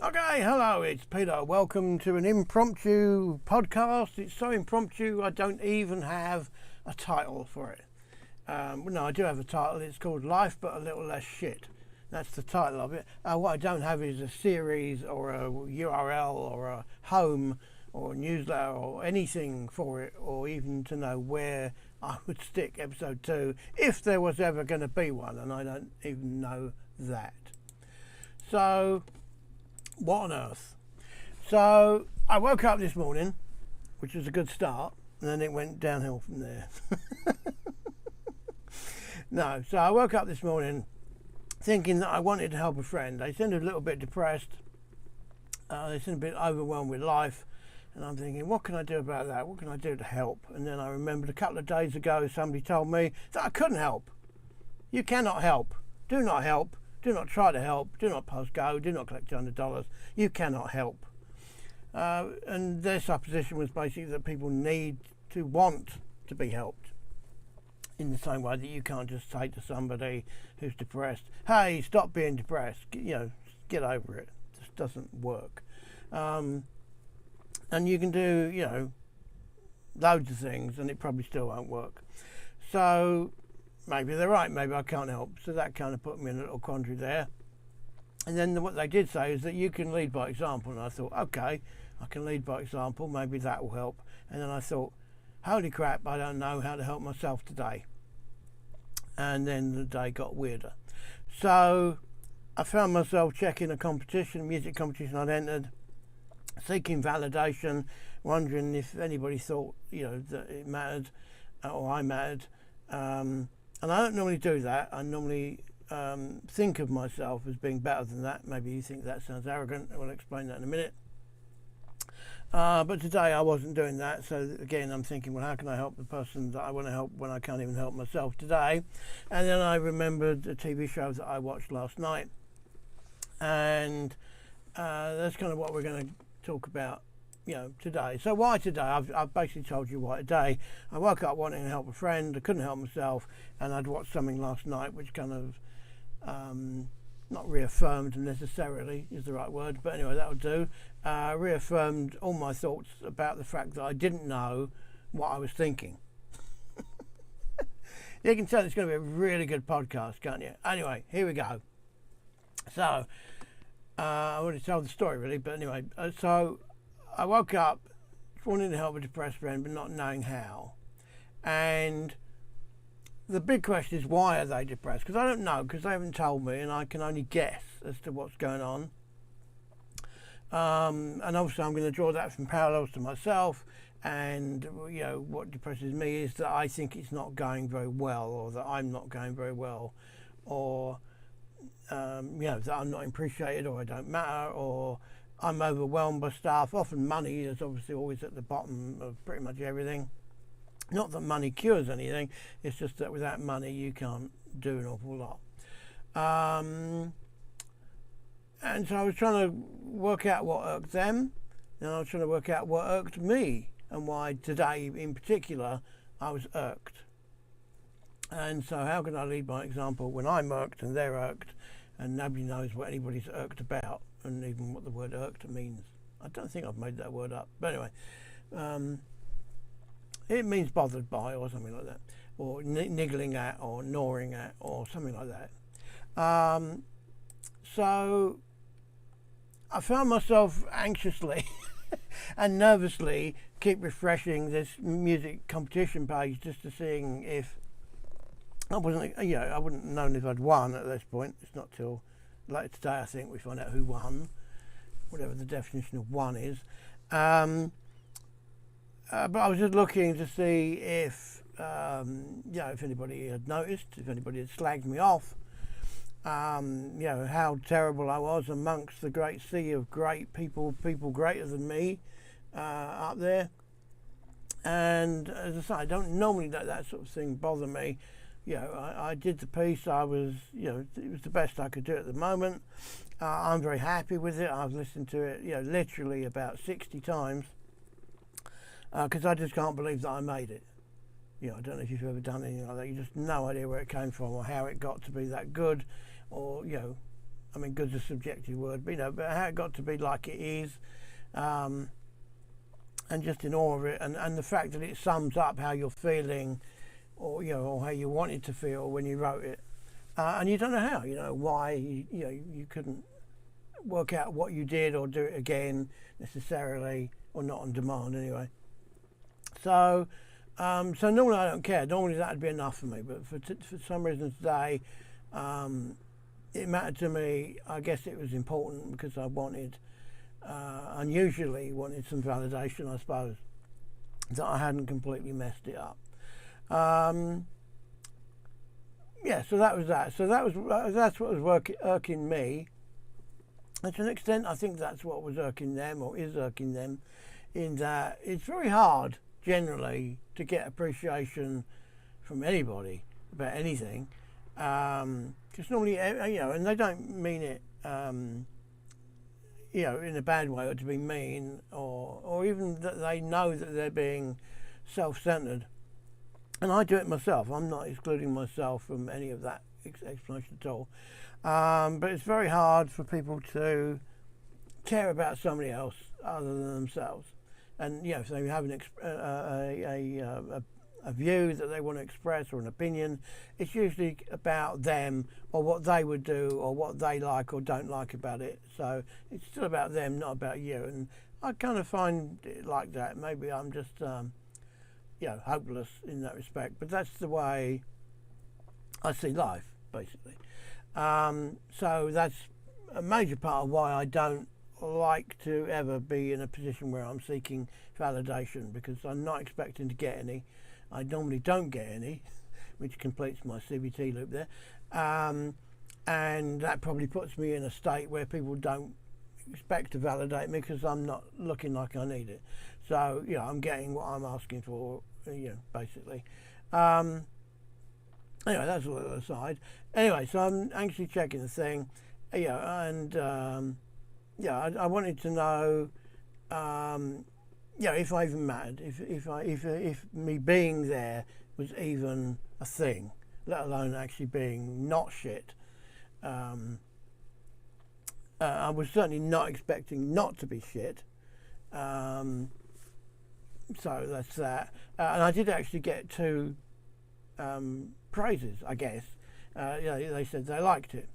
Okay, hello, it's Peter. Welcome to an impromptu podcast. It's so impromptu I don't even have a title for it. No, I do have a title. It's called Life But a Little Less Shit. That's the title of it. What I don't have is a series or a URL or a home or a newsletter or anything for it, or even to know where I would stick episode 2 if there was ever going to be one, and I don't even know that. So what on earth? So I woke up this morning, which was a good start, and then it went downhill from there. No, so I woke up this morning thinking that I wanted to help a friend. They seemed a little bit depressed. They seemed a bit overwhelmed with life. And I'm thinking, what can I do about that? What can I do to help? And then I remembered a couple of days ago somebody told me that I couldn't help. You cannot help. Do not help. Do not try to help. Do not post go. Do not collect $200. You cannot help. And their supposition was basically that people need to want to be helped. In the same way that you can't just say to somebody who's depressed, hey, stop being depressed. Get over it. It just doesn't work. And you can do, loads of things and it probably still won't work. So maybe they're right, maybe I can't help. So that kind of put me in a little quandary there. And then what they did say is that you can lead by example. And I thought, okay, I can lead by example, maybe that will help. And then I thought, holy crap, I don't know how to help myself today. And then the day got weirder. So I found myself checking a music competition I'd entered, seeking validation, wondering if anybody thought, that it mattered or I mattered. And I don't normally do that. I normally think of myself as being better than that. Maybe you think that sounds arrogant. I will explain that in a minute. But today I wasn't doing that. So again, I'm thinking, well, how can I help the person that I want to help when I can't even help myself today? And then I remembered a TV show that I watched last night. And that's kind of what we're going to talk about, today. So why today? I've basically told you why today. I woke up wanting to help a friend. I couldn't help myself, and I'd watched something last night which kind of not reaffirmed necessarily is the right word, but anyway, that'll do. Reaffirmed all my thoughts about the fact that I didn't know what I was thinking. You can tell it's going to be a really good podcast, can't you? Anyway, here we go. So I already told the story really, but anyway, so I woke up wanting to help a depressed friend but not knowing how. And the big question is, why are they depressed? Because I don't know, because they haven't told me, and I can only guess as to what's going on. And obviously I'm going to draw that from parallels to myself. And what depresses me is that I think it's not going very well, or that I'm not going very well, or that I'm not appreciated, or I don't matter, or I'm overwhelmed by stuff. Often money is obviously always at the bottom of pretty much everything. Not that money cures anything, it's just that without money you can't do an awful lot. And so I was trying to work out what irked them, and I was trying to work out what irked me, and why today in particular I was irked. And so how can I lead by example when I'm irked and they're irked, and nobody knows what anybody's irked about, and even what the word irked means. I don't think I've made that word up, but anyway, it means bothered by, or something like that, or niggling at, or gnawing at, or something like that. So I found myself anxiously and nervously keep refreshing this music competition page just to seeing if I wouldn't have known if I'd won at this point. It's not till later today, I think, we find out who won, whatever the definition of won is. But I was just looking to see if anybody had noticed, if anybody had slagged me off, how terrible I was amongst the great sea of great people greater than me up there. And as I say, I don't normally let that sort of thing bother me. I did the piece. I was, it was the best I could do at the moment. I'm very happy with it. I've listened to it, literally about 60 times. Because I just can't believe that I made it. I don't know if you've ever done anything like that. You just no idea where it came from or how it got to be that good, or I mean, good's a subjective word, but but how it got to be like it is, and just in awe of it, and the fact that it sums up how you're feeling, or or how you wanted to feel when you wrote it, and you don't know how, why you couldn't work out what you did or do it again necessarily, or not on demand anyway. So normally I don't care. Normally that'd be enough for me, but for some reason today, it mattered to me. I guess it was important because I wanted, unusually wanted some validation, I suppose, that I hadn't completely messed it up. So that was that. So that's what was irking me. And to an extent, I think that's what was irking them, or is irking them, in that it's very hard generally to get appreciation from anybody about anything, because normally, and they don't mean it, in a bad way, or to be mean, or even that they know that they're being self-centered. And I do it myself. I'm not excluding myself from any of that explanation at all. But it's very hard for people to care about somebody else other than themselves. And if they have a view that they want to express, or an opinion, it's usually about them, or what they would do, or what they like or don't like about it. So it's still about them, not about you. And I kind of find it like that. Maybe I'm just hopeless in that respect, but that's the way I see life, basically. So that's a major part of why I don't like to ever be in a position where I'm seeking validation, because I'm not expecting to get any. I normally don't get any, which completes my CBT loop there. And that probably puts me in a state where people don't expect to validate me, because I'm not looking like I need it. So, I'm getting what I'm asking for, basically. Anyway, that's all aside. Anyway, so I'm actually checking the thing, and I wanted to know, if I even mattered, if me being there was even a thing, let alone actually being not shit. I was certainly not expecting not to be shit. So that's that. And I did actually get 2 praises, I guess. They said they liked it.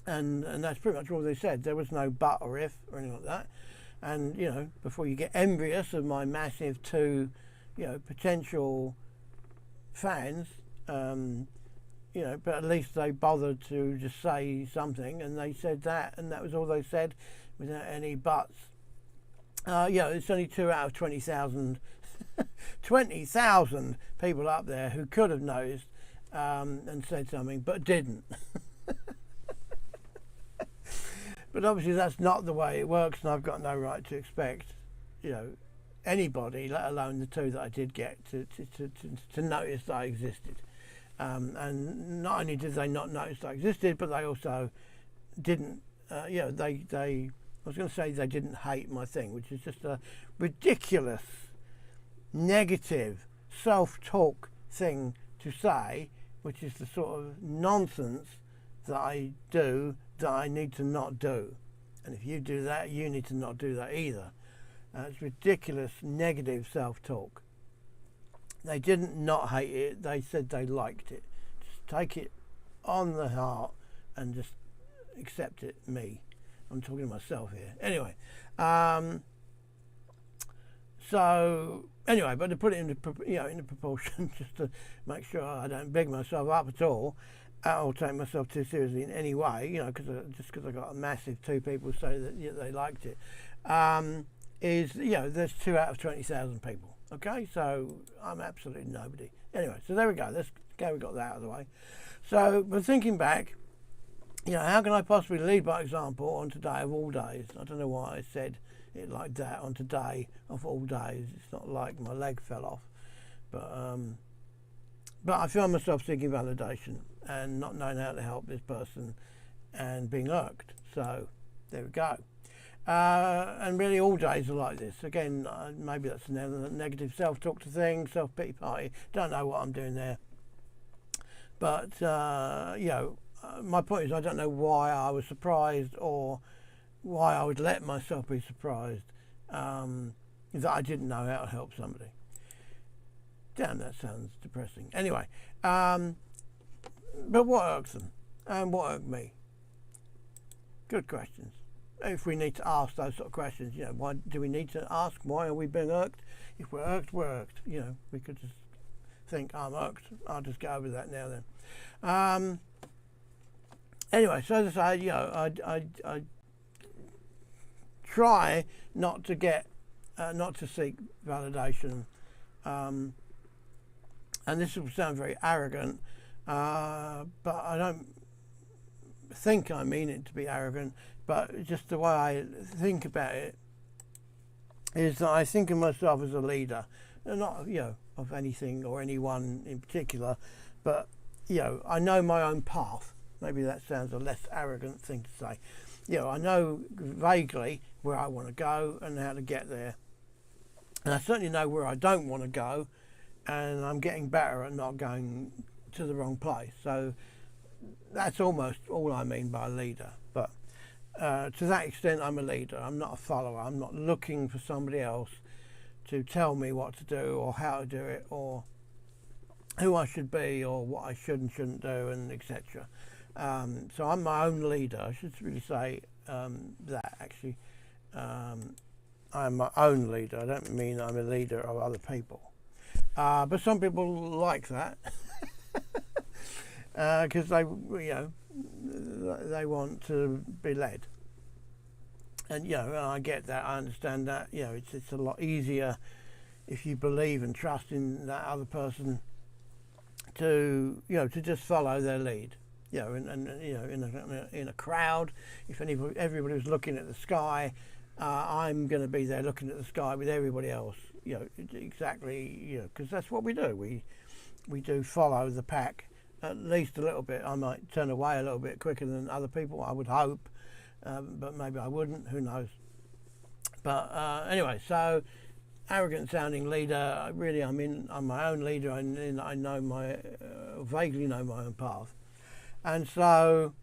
And that's pretty much all they said. There was no but or if or anything like that. And, before you get envious of my massive 2, potential fans, but at least they bothered to just say something, and they said that, and that was all they said, without any buts. It's only 2 out of 20,000 20,000 people up there who could have noticed and said something, but didn't. But obviously that's not the way it works, and I've got no right to expect, anybody, let alone the 2 that I did get, to notice that I existed. And not only did they not notice I existed, but they also didn't, I was going to say they didn't hate my thing, which is just a ridiculous, negative, self-talk thing to say, which is the sort of nonsense that I do that I need to not do. And if you do that, you need to not do that either. It's ridiculous, negative self-talk. They didn't not hate it, they said they liked it. Just take it on the heart and just accept it, me. I'm talking to myself here. Anyway, but to put it into proportion, just to make sure I don't big myself up at all, or take myself too seriously in any way, because I got a massive 2 people say that they liked it, there's 2 out of 20,000 people. Okay, so I'm absolutely nobody. Anyway, so there we go. Let's go. We got that out of the way. So, but thinking back, how can I possibly lead by example on today of all days? I don't know why I said it like that, on today of all days. It's not like my leg fell off, but I found myself seeking validation and not knowing how to help this person and being irked. So there we go. And really all days are like this. Again, maybe that's another negative self-talk to thing, self-pity party. Don't know what I'm doing there. But, my point is, I don't know why I was surprised or why I would let myself be surprised that I didn't know how to help somebody. Damn, that sounds depressing. Anyway, but what irks them and what irked me? Good questions. If we need to ask those sort of questions, why do we need to ask? Why are we being irked? If we're irked, we're irked. We could just think, I'm irked. I'll just get over that now then. Anyway, so as I say, I try not to get, not to seek validation. And this will sound very arrogant, but I don't think I mean it to be arrogant, but just the way I think about it is that I think of myself as a leader, not of anything or anyone in particular, but I know my own path. Maybe that sounds a less arrogant thing to say. I know vaguely where I want to go and how to get there, and I certainly know where I don't want to go, and I'm getting better at not going to the wrong place. So that's almost all I mean by leader. But to that extent, I'm a leader. I'm not a follower. I'm not looking for somebody else to tell me what to do or how to do it or who I should be or what I should and shouldn't do, and etc. So I'm my own leader. I should really say that actually. I'm my own leader. I don't mean I'm a leader of other people. But some people like that because they want to be led. And I get that. I understand that. It's a lot easier if you believe and trust in that other person to just follow their lead. In a crowd, if everybody was looking at the sky, I'm going to be there looking at the sky with everybody else. Exactly. Because that's what we do. We do follow the pack at least a little bit. I might turn away a little bit quicker than other people, I would hope, but maybe I wouldn't. Who knows? But anyway, so arrogant sounding leader. Really, I'm my own leader. I know vaguely know my own path. And so,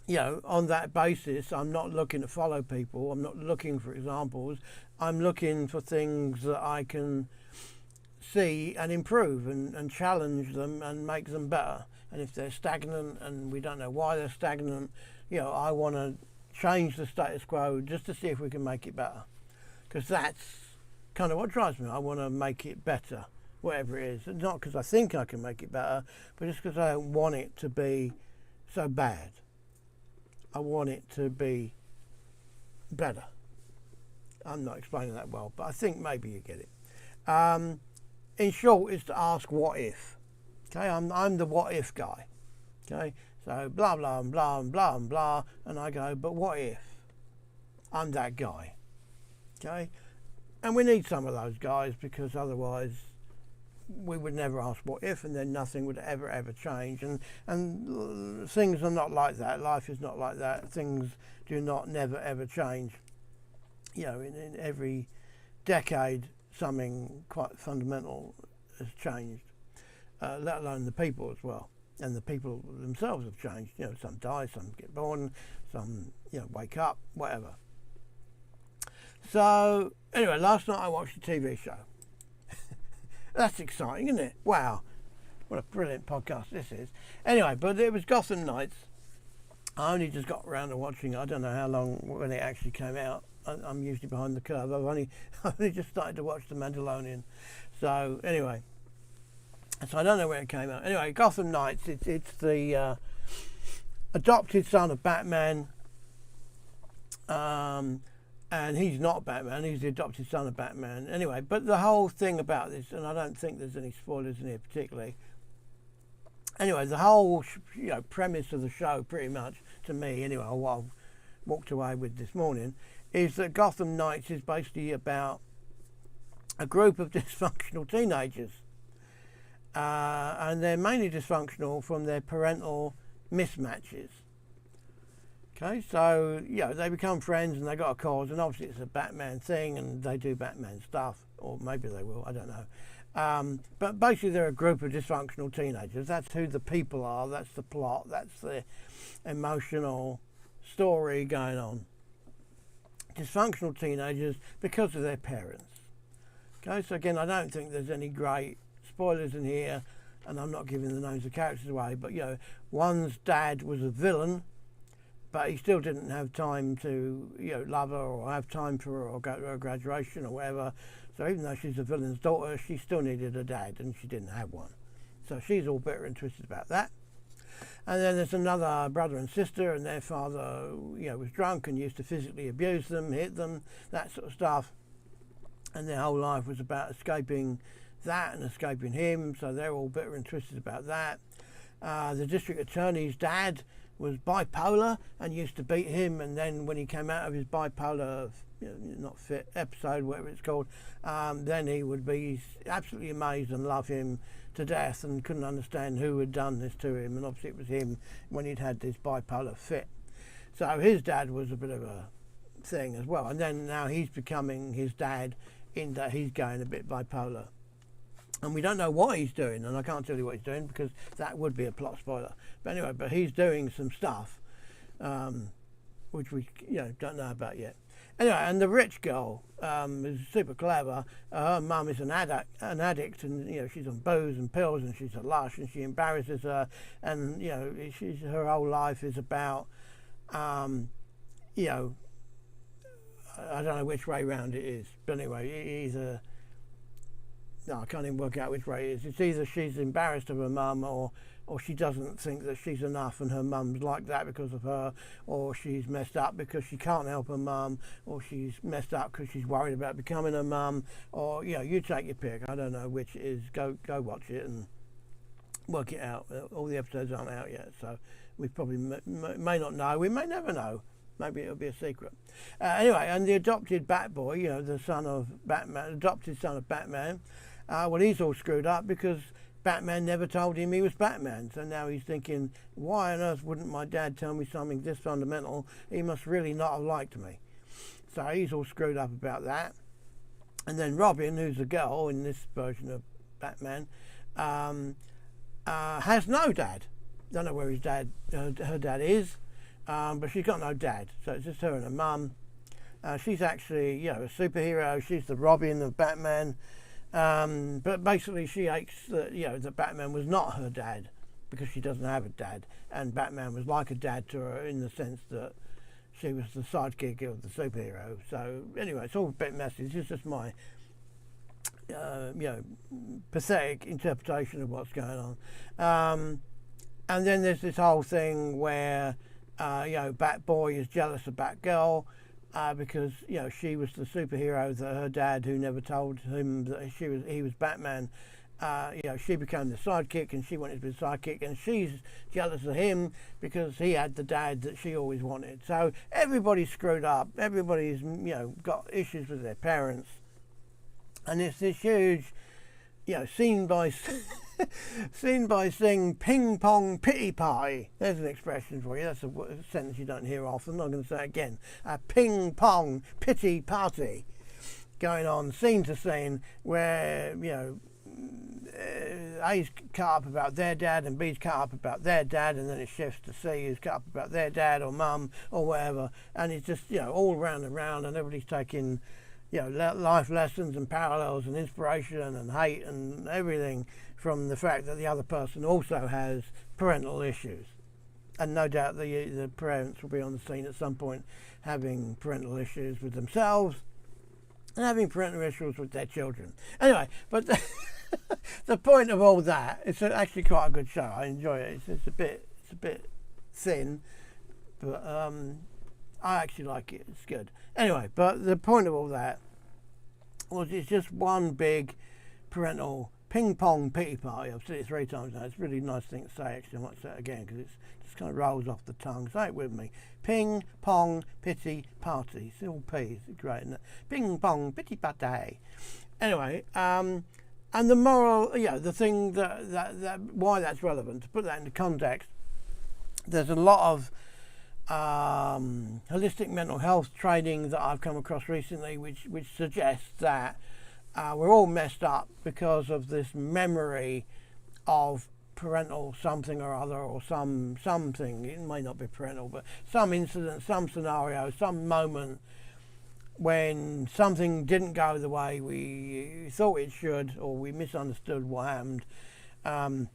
on that basis, I'm not looking to follow people. I'm not looking for examples. I'm looking for things that I can see and improve and challenge them and make them better. And if they're stagnant and we don't know why they're stagnant, I want to change the status quo just to see if we can make it better. Because that's kind of what drives me. I want to make it better. Whatever it is, not because I think I can make it better, but just because I don't want it to be so bad. I want it to be better. I'm not explaining that well, but I think maybe you get it. In short, is to ask what if. Okay, I'm the what if guy. Okay, so blah blah and blah and blah and blah, and I go, but what if I'm that guy? Okay, and we need some of those guys because otherwise we would never ask what if, and then nothing would ever change. And things are not like that. Life is not like that. Things do not never ever change. In every decade, something quite fundamental has changed. Let alone the people as well, and the people themselves have changed. Some die, some get born, some wake up, whatever. So anyway, last night I watched a TV show. That's exciting, isn't it? Wow. What a brilliant podcast this is. Anyway, but it was Gotham Knights. I only just got around to watching it. I don't know how long when it actually came out. I'm usually behind the curve. I've only just started to watch The Mandalorian. So anyway, so I don't know when it came out. Anyway, Gotham Knights. It's the adopted son of Batman. And he's not Batman, he's the adopted son of Batman. Anyway, but the whole thing about this, and I don't think there's any spoilers in here particularly. Anyway, the whole premise of the show, pretty much, to me anyway, what I've walked away with this morning, is that Gotham Knights is basically about a group of dysfunctional teenagers. And they're mainly dysfunctional from their parental mismatches. Okay, so they become friends and they got a cause, and obviously it's a Batman thing, and they do Batman stuff, or maybe they will, I don't know. But basically they're a group of dysfunctional teenagers. That's who the people are, that's the plot, that's the emotional story going on. Dysfunctional teenagers because of their parents. Okay, so again, I don't think there's any great spoilers in here, and I'm not giving the names of characters away, but one's dad was a villain, but he still didn't have time to love her or have time for her or go to her graduation or whatever. So even though she's a villain's daughter, she still needed a dad, and she didn't have one. So she's all bitter and twisted about that. And then there's another brother and sister, and their father was drunk and used to physically abuse them, hit them, that sort of stuff. And their whole life was about escaping that and escaping him, so they're all bitter and twisted about that. The district attorney's dad was bipolar and used to beat him, and then when he came out of his bipolar not fit episode, whatever it's called, then he would be absolutely amazed and love him to death and couldn't understand who had done this to him, and obviously it was him when he'd had this bipolar fit. So his dad was a bit of a thing as well, and then now he's becoming his dad in that he's going a bit bipolar. And we don't know what he's doing, and I can't tell you what he's doing because that would be a plot spoiler. But anyway, he's doing some stuff which we don't know about yet. Anyway, and the rich girl is super clever. Her mum is an addict, and she's on booze and pills, and she's a lush, and she embarrasses her, and her whole life is about I don't know which way round it is, but anyway, I can't even work out which way it is. It's either she's embarrassed of her mum, or she doesn't think that she's enough and her mum's like that because of her, or she's messed up because she can't help her mum, or she's messed up because she's worried about becoming her mum, or you take your pick. I don't know which it is. Go watch it and work it out. All the episodes aren't out yet, so we probably may not know. We may never know. Maybe it'll be a secret. Anyway, and the adopted Batboy, the son of Batman, adopted son of Batman, well, he's all screwed up because Batman never told him he was Batman. So now he's thinking, why on earth wouldn't my dad tell me something this fundamental? He must really not have liked me. So he's all screwed up about that. And then Robin, who's a girl in this version of Batman, has no dad. Don't know where her dad is, but she's got no dad. So it's just her and her mum. She's actually, a superhero. She's the Robin of Batman. But basically she aches that, that Batman was not her dad because she doesn't have a dad, and Batman was like a dad to her in the sense that she was the sidekick of the superhero. So anyway, it's all a bit messy. This is just my pathetic interpretation of what's going on. And then there's this whole thing where Batboy is jealous of Batgirl because she was the superhero that her dad, who never told him that he was Batman, she became the sidekick, and she wanted to be the sidekick, and she's jealous of him because he had the dad that she always wanted. So everybody's screwed up. Everybody's got issues with their parents, and it's this huge seen by saying ping pong pity party. There's an expression for you. That's a sentence you don't hear often. I'm going to say it again. A ping pong pity party going on, scene to scene, where A's cut up about their dad and B's cut up about their dad, and then it shifts to C, who's cut up about their dad or mum or whatever, and it's just all round and round, and everybody's taking life lessons and parallels and inspiration and hate and everything from the fact that the other person also has parental issues. And no doubt the parents will be on the scene at some point having parental issues with themselves and having parental issues with their children. Anyway, but the point of all that, it's actually quite a good show. I enjoy it. It's a bit thin, but I actually like it. It's good. Anyway, but the point of all that was it's just one big parental ping pong pity party. I've said it 3 times now. It's a really nice thing to say, actually. I might say it again because it just kind of rolls off the tongue. Say it with me. Ping pong pity party. It's all P's. It's great, isn't it? Ping pong pity party. Anyway, and the moral, the thing that why that's relevant, to put that into context, there's a lot of holistic mental health training that I've come across recently, which suggests that we're all messed up because of this memory of parental something or other, or something. It may not be parental, but some incident, some scenario, some moment when something didn't go the way we thought it should, or we misunderstood what happened. And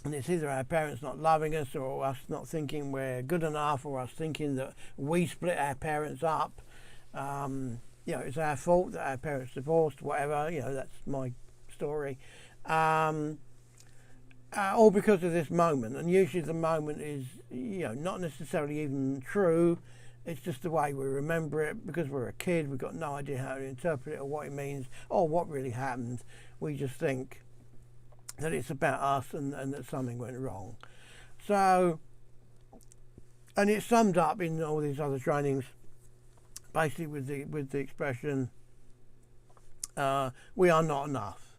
it's either our parents not loving us, or us not thinking we're good enough, or us thinking that we split our parents up. It's our fault that our parents divorced, whatever. That's my story. All because of this moment. And usually the moment is, not necessarily even true. It's just the way we remember it. Because we're a kid, we've got no idea how to interpret it or what it means or what really happened. We just think that it's about us and that something went wrong. So, and it's summed up in all these other trainings, basically with the expression, we are not enough.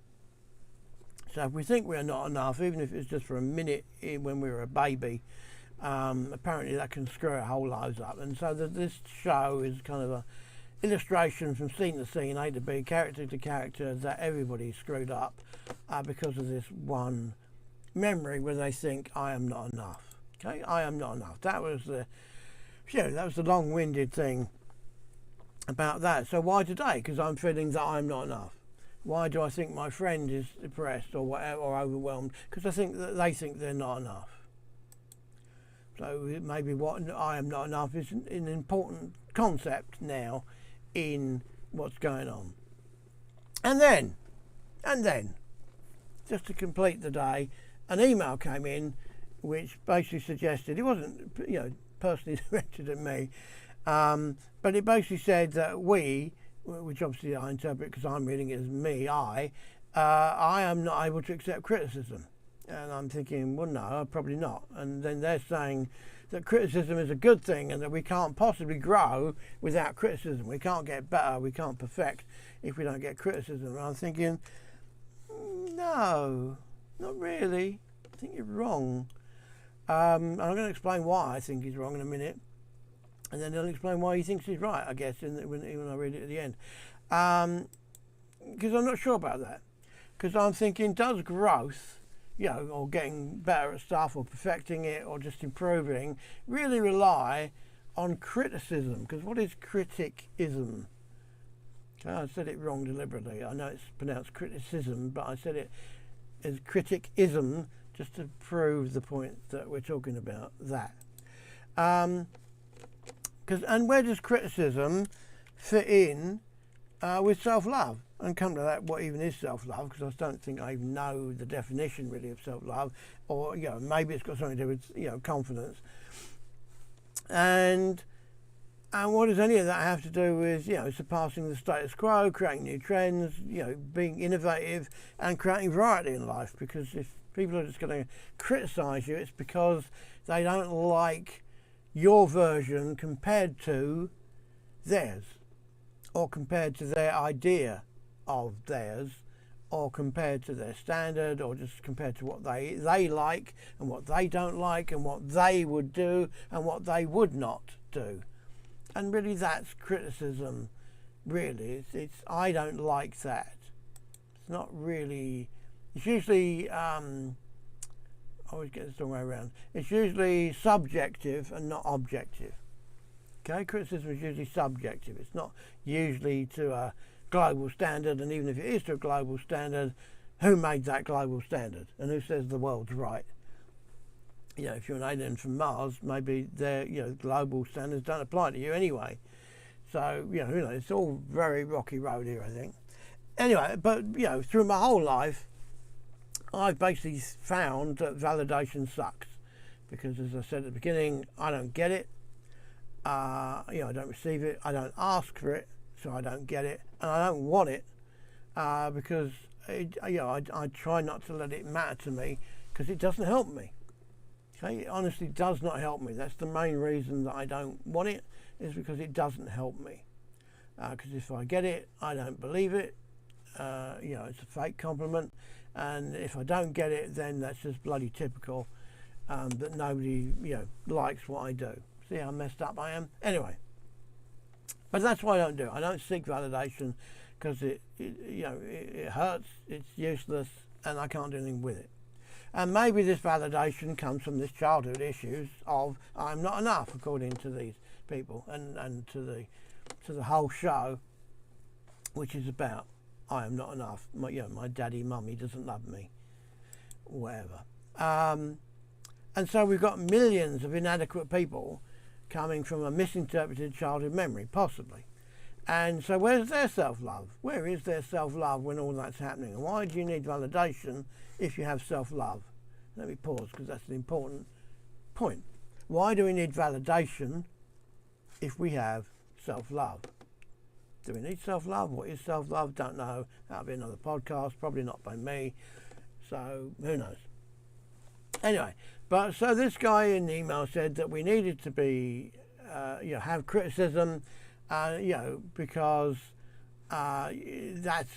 So if we think we are not enough, even if it's just for a minute when we were a baby, apparently that can screw our whole lives up. And so this show is kind of a illustration from scene to scene, A to B, character to character, that everybody's screwed up because of this one memory where they think, I am not enough. Okay, I am not enough. That was the long-winded thing about that. So why today? Because I'm feeling that I'm not enough. Why do I think my friend is depressed or whatever, or overwhelmed? Because I think that they think they're not enough. So maybe what I am not enough is an important concept now in what's going on. And then, just to complete the day, an email came in which basically suggested, it wasn't personally directed at me, but it basically said that we, which obviously I interpret because I'm reading it as me, I am not able to accept criticism. And I'm thinking, well, no, probably not. And then they're saying that criticism is a good thing and that we can't possibly grow without criticism. We can't get better, we can't perfect if we don't get criticism. And I'm thinking, no, not really. I think you're wrong. I'm going to explain why I think he's wrong in a minute. And then he'll explain why he thinks he's right, I guess, when I read it at the end. Because I'm not sure about that. Because I'm thinking, does growth, or getting better at stuff, or perfecting it, or just improving, really rely on criticism? Because what is criticism? Okay, I said it wrong deliberately. I know it's pronounced criticism, but I said it as criticism just to prove the point that we're talking about that. And where does criticism fit in with self-love? And come to that, what even is self-love? Because I don't think I even know the definition really of self-love, or maybe it's got something to do with confidence. And what does any of that have to do with surpassing the status quo, creating new trends, being innovative and creating variety in life? Because if people are just going to criticise you, it's because they don't like your version compared to theirs, or compared to their idea of theirs, or compared to their standard, or just compared to what they like and what they don't like, and what they would do and what they would not do. And really that's criticism. Really, it's I don't like that. It's not really. It's usually I always get this the wrong way around. It's usually subjective and not objective. Okay, criticism is usually subjective. It's not usually to a global standard, and even if it is to a global standard, who made that global standard and who says the world's right? If you're an alien from Mars, maybe their global standards don't apply to you anyway. So who knows? It's all very rocky road here, I think. Anyway, but through my whole life, I've basically found that validation sucks, because as I said at the beginning, I don't get it. I don't receive it. I don't ask for it, so I don't get it, and I don't want it because I try not to let it matter to me, because it doesn't help me. Okay, it honestly does not help me. That's the main reason that I don't want it, is because it doesn't help me. Because if I get it, I don't believe it. It's a fake compliment. And if I don't get it, then that's just bloody typical that nobody likes what I do. See how messed up I am? Anyway, but that's why I don't do it. I don't seek validation, because it hurts, it's useless, and I can't do anything with it. And maybe this validation comes from this childhood issues of I'm not enough, according to these people, and to the whole show, which is about I am not enough. My daddy, mummy doesn't love me, whatever. And so we've got millions of inadequate people coming from a misinterpreted childhood memory, possibly. And so where's their self-love? Where is their self-love when all that's happening? And why do you need validation if you have self-love? Let me pause, because that's an important point. Why do we need validation if we have self-love? Do we need self-love? What is self-love? Don't know. That'll be another podcast, probably not by me. So who knows? Anyway, but so this guy in the email said that we needed to be, have criticism, because that's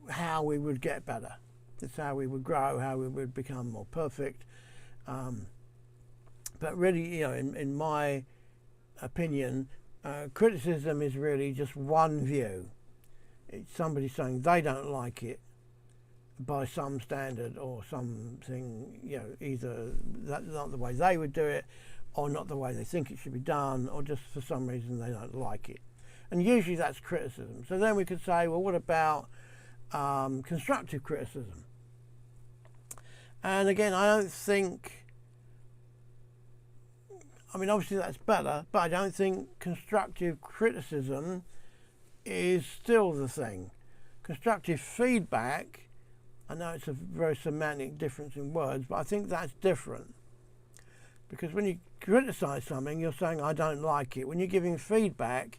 how we would get better. That's how we would grow, how we would become more perfect. But really, in my opinion, criticism is really just one view. It's somebody saying they don't like it by some standard or something, either that's not the way they would do it, or not the way they think it should be done, or just for some reason they don't like it. And usually that's criticism. So then we could say, well, what about constructive criticism? And again, I don't think, obviously that's better, but I don't think constructive criticism is still the thing. Constructive feedback, I know it's a very semantic difference in words, but I think that's different. Because when you criticize something, you're saying, I don't like it. When you're giving feedback,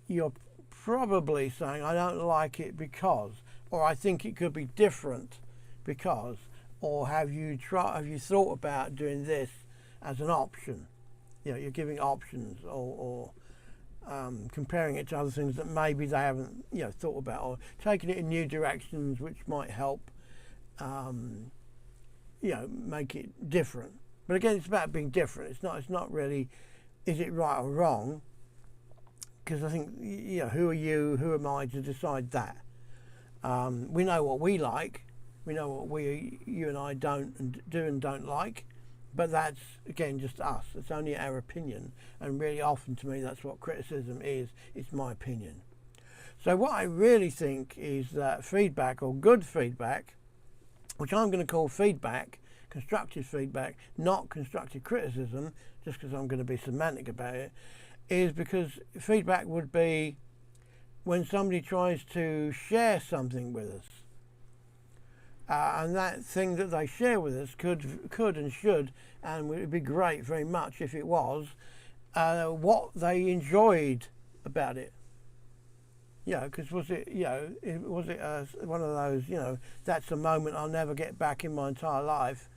you're probably saying, I don't like it because, or I think it could be different because, or have you thought about doing this as an option? You're giving options, or comparing it to other things that maybe they haven't thought about, or taking it in new directions which might help make it different. But again, it's about being different. It's not really is it right or wrong, because I think who are you, who am I to decide that? We know what we like, we know what you and I do and don't like, but that's again just us. It's only our opinion, and really often to me that's what criticism is. It's my opinion. So what I really think is that feedback, or good feedback, which I'm going to call feedback, constructive feedback, not constructive criticism, just because I'm going to be semantic about it, is because feedback would be when somebody tries to share something with us. And that thing that they share with us could and should, and it would be great very much if it was, what they enjoyed about it. Because was it one of those, that's a moment I'll never get back in my entire life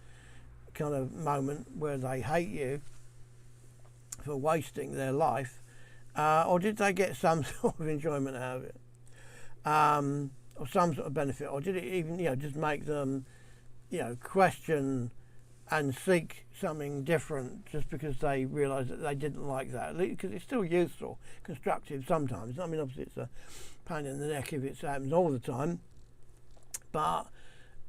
kind of moment where they hate you for wasting their life, or did they get some sort of enjoyment out of it, or some sort of benefit, or did it even just make them question and seek something different just because they realised that they didn't like that? Because it's still useful, constructive sometimes. Obviously it's a pain in the neck if it happens all the time, but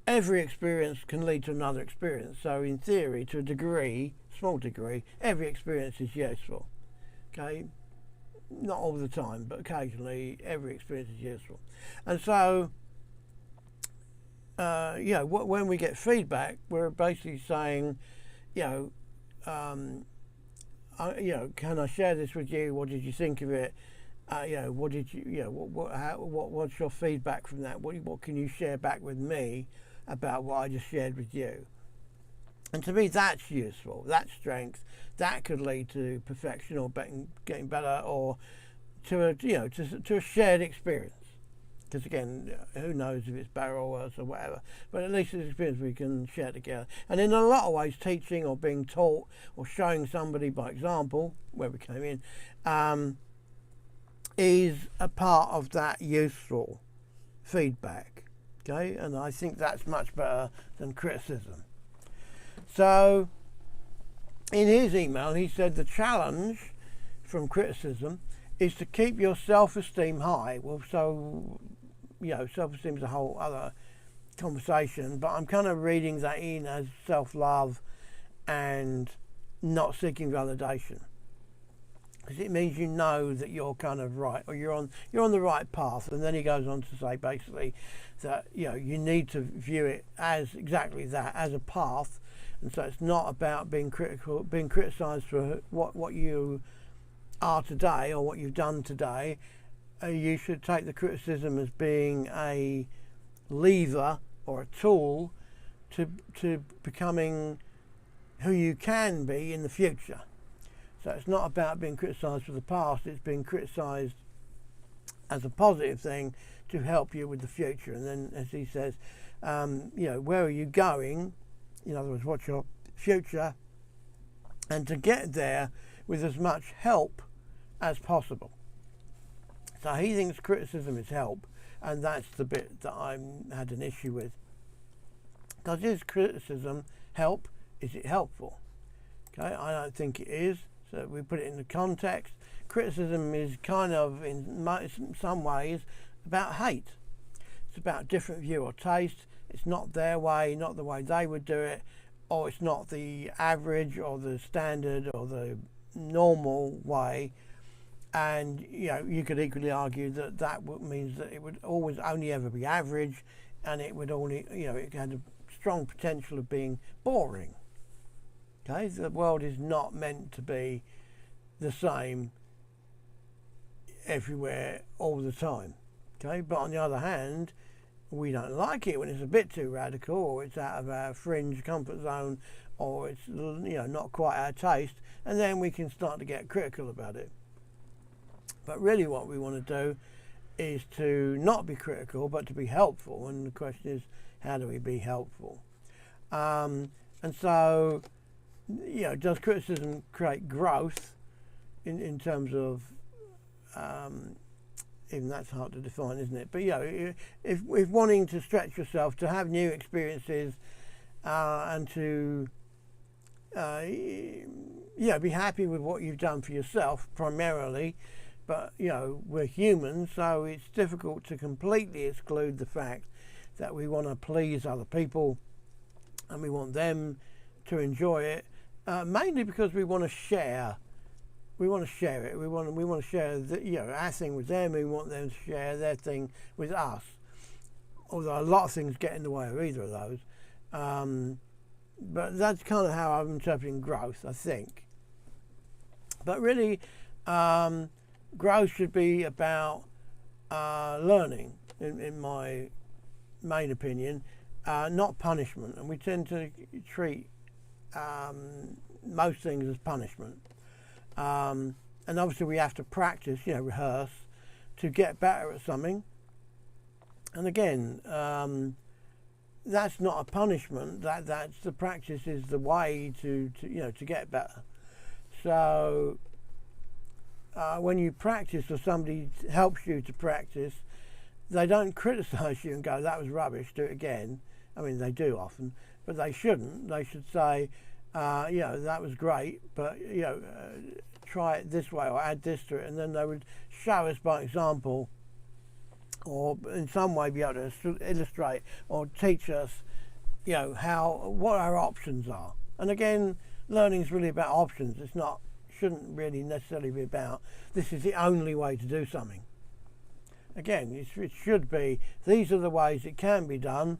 every experience can lead to another experience. So in theory, to a degree, small degree, every experience is useful. Okay, not all the time, but occasionally every experience is useful. And so when we get feedback, we're basically saying, can I share this with you? What did you think of it? What did you, what's your feedback from that? What can you share back with me about what I just shared with you? And to me, that's useful. That's strength. That could lead to perfection, or getting better, or to a shared experience. Because again, who knows if it's better or worse or whatever, but at least it's an experience we can share together. And in a lot of ways, teaching or being taught or showing somebody by example, where we came in, is a part of that useful feedback. Okay, and I think that's much better than criticism. So in his email, he said the challenge from criticism is to keep your self-esteem high. Well, so self-esteem is a whole other conversation, but I'm kind of reading that in as self-love and not seeking validation, because it means that you're kind of right, or you're on the right path. And then he goes on to say basically that you need to view it as exactly that, as a path. And so it's not about being criticized for what you are today or what you've done today. You should take the criticism as being a lever or a tool to becoming who you can be in the future. So it's not about being criticised for the past, it's being criticised as a positive thing to help you with the future. And then, as he says, where are you going? In other words, what's your future? And to get there with as much help as possible. So he thinks criticism is help, and that's the bit that I had an issue with. Because is criticism help? Is it helpful? Okay, I don't think it is. So we put it in the context. Criticism is kind of, in some ways, about hate. It's about different view or taste. It's not their way, not the way they would do it, or it's not the average or the standard or the normal way. And you could equally argue that means that it would always only ever be average, and it would only it had a strong potential of being boring. Okay, the world is not meant to be the same everywhere all the time. Okay, but on the other hand, we don't like it when it's a bit too radical, or it's out of our fringe comfort zone, or it's not quite our taste, and then we can start to get critical about it. But really what we want to do is to not be critical, but to be helpful. And the question is, how do we be helpful? And so, does criticism create growth in terms of, even that's hard to define, isn't it? But if wanting to stretch yourself, to have new experiences, and to be happy with what you've done for yourself primarily. But we're humans, so it's difficult to completely exclude the fact that we want to please other people and we want them to enjoy it, mainly because we want to share. We want to share it. We want to share our thing with them. We want them to share their thing with us. Although a lot of things get in the way of either of those. But that's kind of how I'm interpreting growth, I think. But really, growth should be about learning, in my main opinion, not punishment. And we tend to treat most things as punishment. And obviously we have to practice, rehearse, to get better at something. And again, that's not a punishment. That's the practice is the way to get better. So when you practice, or somebody helps you to practice, they don't criticise you and go, "That was rubbish, do it again." I mean, they do often, but they shouldn't. They should say, "That was great, but try it this way or add this to it," and then they would show us by example, or in some way be able to illustrate or teach us, what our options are. And again, learning is really about options. Shouldn't really necessarily be about this is the only way to do something. Again, it should be these are the ways it can be done.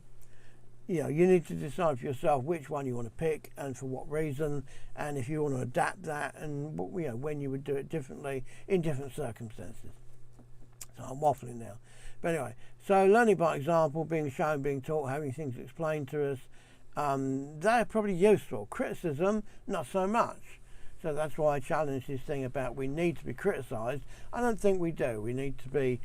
You need to decide for yourself which one you want to pick and for what reason, and if you want to adapt that, and when you would do it differently in different circumstances. So I'm waffling now. But anyway, so learning by example, being shown, being taught, having things explained to us, they're probably useful. Criticism, not so much. So that's why I challenge this thing about we need to be criticised. I don't think we do. We need to be,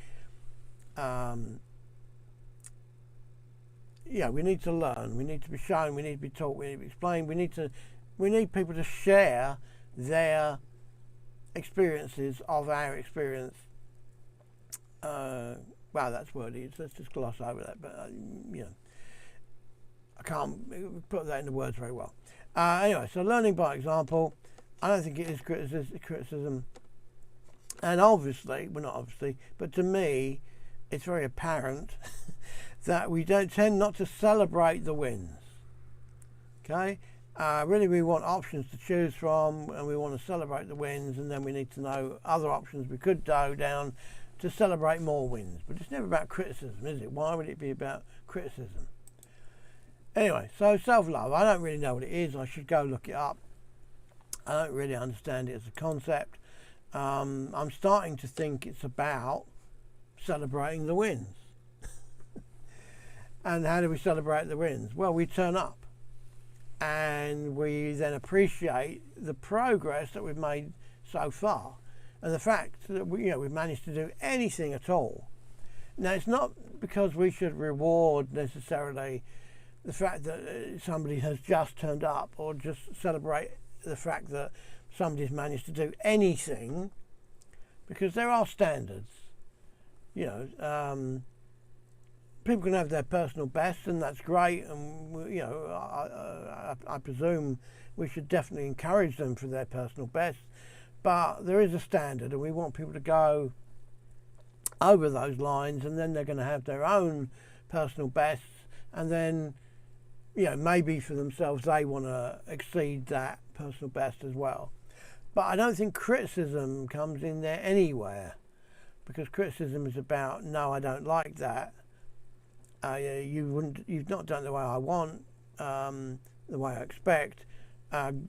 we need to learn. We need to be shown. We need to be taught. We need to be explained. We need people to share their experiences of our experience. Wow, that's wordy. Let's just gloss over that. But I can't put that into words very well. Anyway, so learning by example. I don't think it is criticism. And obviously, well, not obviously, but to me, it's very apparent that we don't tend not to celebrate the wins. Okay, really we want options to choose from, and we want to celebrate the wins, and then we need to know other options we could go down to celebrate more wins. But it's never about criticism, is it? Why would it be about criticism? Anyway, so self-love, I don't really know what it is. I should go look it up. I don't really understand it as a concept. I'm starting to think it's about celebrating the wins. And how do we celebrate the wins? Well, we turn up and we then appreciate the progress that we've made so far, and the fact that we've managed to do anything at all. Now, it's not because we should reward necessarily the fact that somebody has just turned up, or just celebrate the fact that somebody's managed to do anything, because there are standards. People can have their personal best, and that's great, and I presume we should definitely encourage them for their personal best, but there is a standard, and we want people to go over those lines, and then they're going to have their own personal bests, and then maybe for themselves they want to exceed that personal best as well. But I don't think criticism comes in there anywhere, because criticism is about, no, I don't like that. You've not done it the way I want, the way I expect, and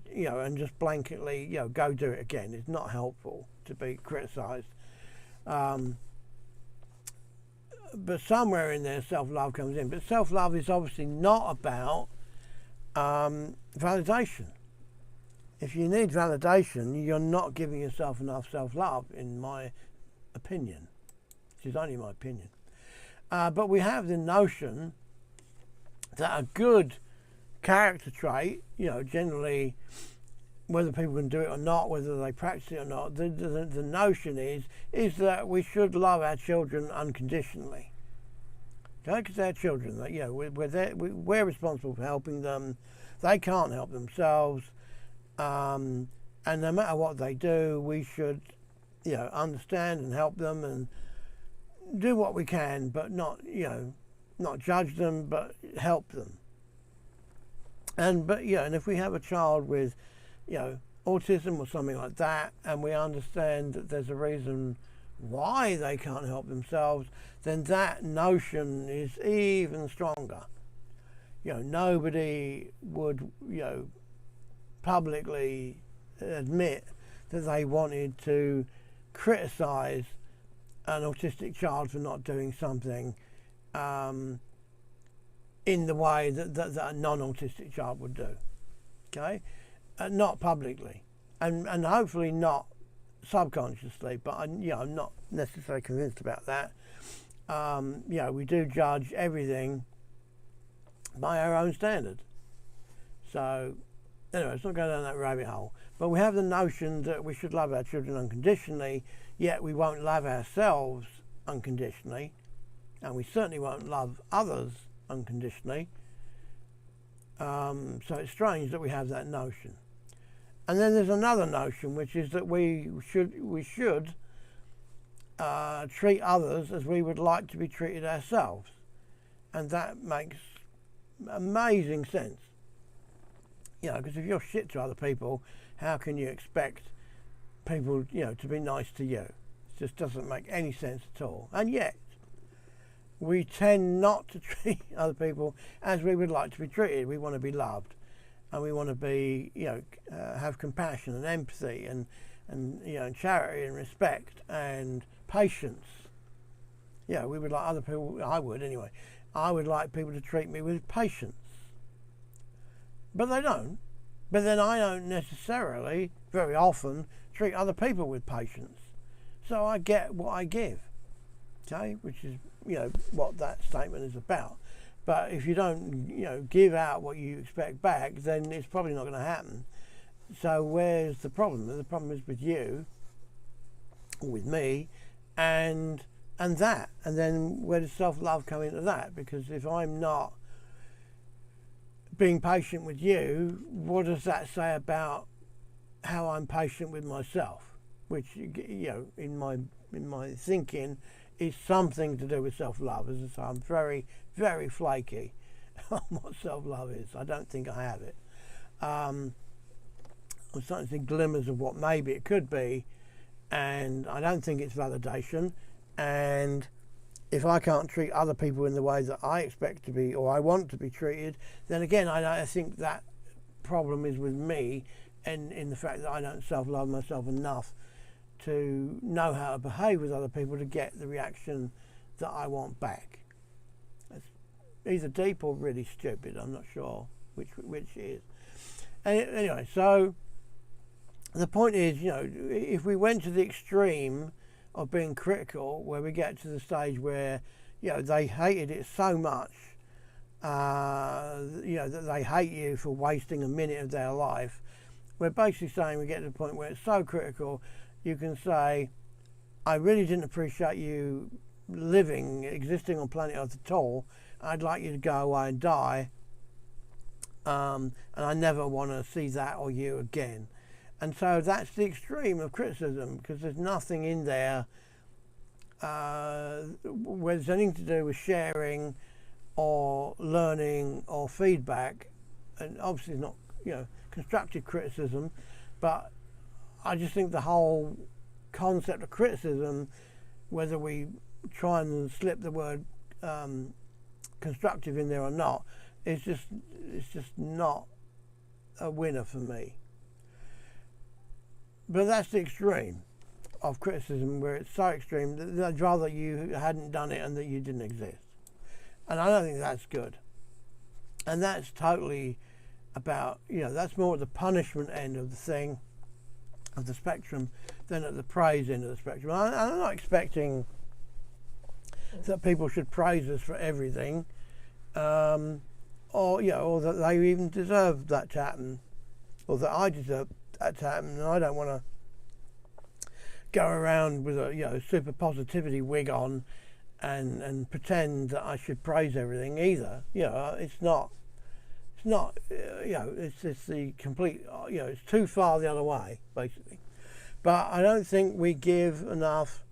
just blanketly, go do it again. It's not helpful to be criticised. But somewhere in there, self-love comes in. But self-love is obviously not about validation. If you need validation, you're not giving yourself enough self-love, in my opinion. Which is only my opinion. But we have the notion that a good character trait, generally, whether people can do it or not, whether they practice it or not, the notion is that we should love our children unconditionally. Okay, because they're children. We're responsible for helping them. They can't help themselves, and no matter what they do, we should, understand and help them and do what we can, but not judge them, but help them. And if we have a child with, autism or something like that, and we understand that there's a reason why they can't help themselves, then that notion is even stronger. Nobody would, publicly admit that they wanted to criticize an autistic child for not doing something in the way that a non-autistic child would do. Okay, not publicly, and hopefully not subconsciously. But I'm not necessarily convinced about that. We do judge everything by our own standard. So anyway, let's not go down that rabbit hole. But we have the notion that we should love our children unconditionally, yet we won't love ourselves unconditionally, and we certainly won't love others unconditionally. So it's strange that we have that notion. And then there's another notion, which is that we should treat others as we would like to be treated ourselves, and that makes amazing sense. Because if you're shit to other people, how can you expect people, to be nice to you? It just doesn't make any sense at all. And yet, we tend not to treat other people as we would like to be treated. We want to be loved, and we want to be, have compassion and empathy and charity and respect and patience. We would like other people. I would anyway. I would like people to treat me with patience. But they don't. But then I don't necessarily, very often, treat other people with patience. So I get what I give. Okay, which is, what that statement is about. But if you don't, give out what you expect back, then it's probably not going to happen. So where's the problem? The problem is with you, or with me, and that. And then where does self-love come into that? Because if I'm not being patient with you, what does that say about how I'm patient with myself? Which, in my thinking, is something to do with self-love. As I say, I'm very, very flaky on what self-love is. I don't think I have it. I'm starting to see glimmers of what maybe it could be, and I don't think it's validation. And if I can't treat other people in the way that I expect to be or I want to be treated, then again, I think that problem is with me, and in the fact that I don't self-love myself enough to know how to behave with other people to get the reaction that I want back. It's either deep or really stupid. I'm not sure which it is. Anyway, so the point is, if we went to the extreme of being critical, where we get to the stage where, they hated it so much, that they hate you for wasting a minute of their life, we're basically saying we get to the point where it's so critical, you can say, I really didn't appreciate you existing on planet Earth at all. I'd like you to go away and die. And I never want to see that or you again. And so that's the extreme of criticism, because there's nothing in there where there's anything to do with sharing or learning or feedback. And obviously not, constructive criticism, but I just think the whole concept of criticism, whether we try and slip the word constructive in there or not, it's just not a winner for me. But that's the extreme of criticism, where it's so extreme that I'd rather you hadn't done it and that you didn't exist. And I don't think that's good. And that's totally about, that's more at the punishment end of the thing, of the spectrum, than at the praise end of the spectrum. I'm not expecting that people should praise us for everything, or that they even deserve that to happen, or that I deserve that to happen. And I don't want to go around with a super positivity wig on and pretend that I should praise everything either. It's the complete, it's too far the other way, basically. But I don't think we give enough.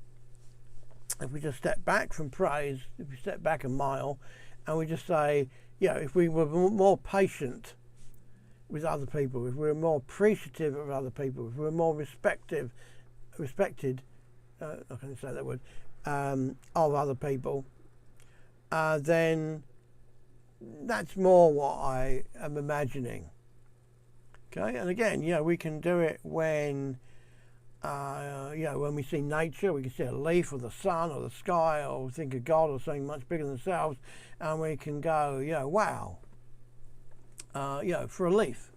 If we just step back from praise, if we step back a mile and we just say, if we were more patient with other people, if we were more appreciative of other people, if we were more respected, I can't say that word, of other people, then that's more what I am imagining. Okay, and again, we can do it when, when we see nature, we can see a leaf or the sun or the sky, or think of God or something much bigger than ourselves, and we can go, wow, for a leaf.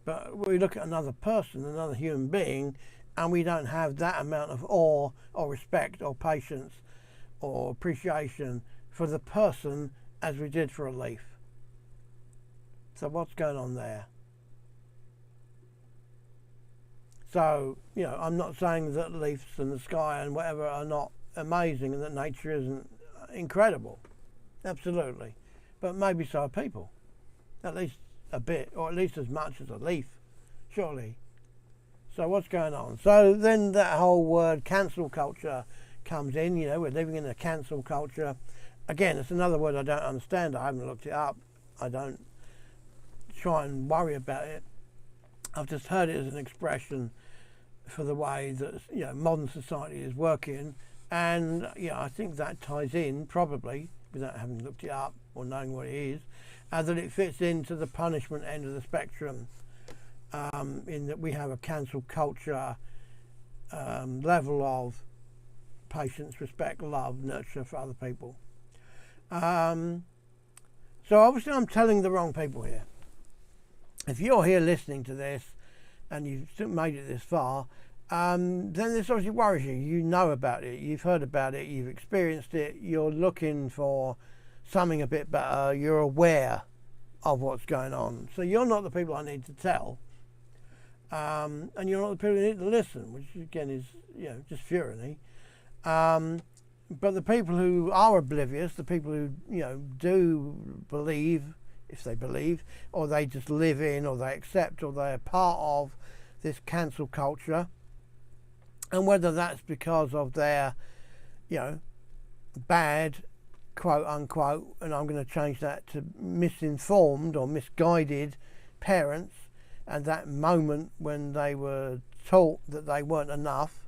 But we look at another person, another human being, and we don't have that amount of awe or respect or patience or appreciation for the person as we did for a leaf. So what's going on there? So, I'm not saying that leaves and the sky and whatever are not amazing and that nature isn't incredible. Absolutely. But maybe so are people. At least a bit, or at least as much as a leaf, surely. So what's going on? So then that whole word cancel culture comes in. We're living in a cancel culture. Again, it's another word I don't understand. I haven't looked it up. I don't try and worry about it. I've just heard it as an expression for the way that modern society is working, and I think that ties in, probably without having looked it up or knowing what it is, that it fits into the punishment end of the spectrum, in that we have a cancel culture level of patience, respect, love, nurture for other people. So obviously I'm telling the wrong people here. If you're here listening to this and you've made it this far, then this obviously worries you. You know about it, you've heard about it, you've experienced it, you're looking for something a bit better, you're aware of what's going on. So you're not the people I need to tell, and you're not the people who need to listen, which again is just tyranny. But the people who are oblivious, the people who do believe, if they believe, or they just live in, or they accept, or they're part of this cancel culture, and whether that's because of their you know, bad, quote unquote, and I'm going to change that to misinformed or misguided parents, and that moment when they were taught that they weren't enough,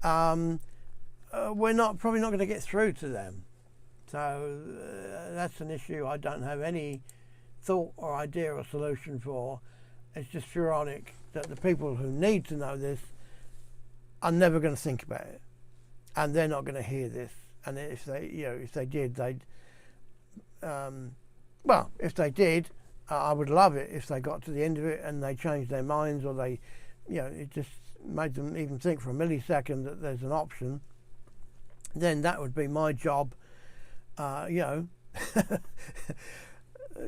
we're probably not going to get through to them. So that's an issue I don't have any thought or idea or solution for. It's just ironic that the people who need to know this are never going to think about it, and they're not going to hear this. And if they did, they'd if they did, I would love it if they got to the end of it and they changed their minds, or they, it just made them even think for a millisecond that there's an option. Then that would be my job,